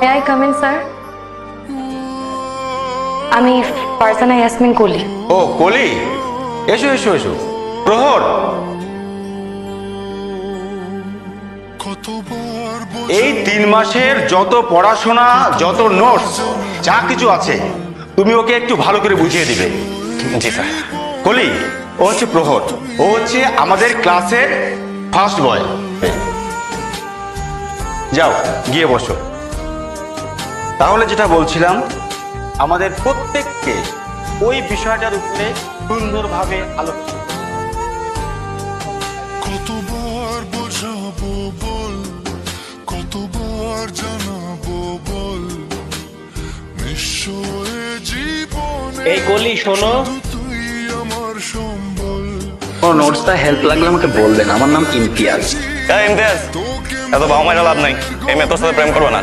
May I come in sir? আমি ফারজানা ইয়াসমিন কলি। ও কলি, এসো এসো এসো। প্রহর, এই 3 মাসের যত পড়াশোনা, যত নোটস, যা কিছু আছে তুমি ওকে একটু ভালো করে বুঝিয়ে দিবে। জি স্যার। কলি, ও হচ্ছে প্রহর, ও হচ্ছে আমাদের ক্লাসের ফার্স্ট বয়। যাও গিয়ে বসো। তাহলে যেটা বলছিলাম, আমাদের প্রত্যেককে ওই বিষয়টার উপরে সুন্দরভাবে আলোচনা। কতবার বোঝাবো বল, কতবার জানাবো বল, নিশ্চয় জীবনে এই কলি শোনো, তুই আমার সম্বল। কোনো নোটসটা হেল্প লাগলে আমাকে বলবেন। আমার নাম ইমতিয়াজ। ইমতিয়াজ, এত বাবা মায়ের লাভ নাই। এই মেয়ে তোর সাথে প্রেম করবে না।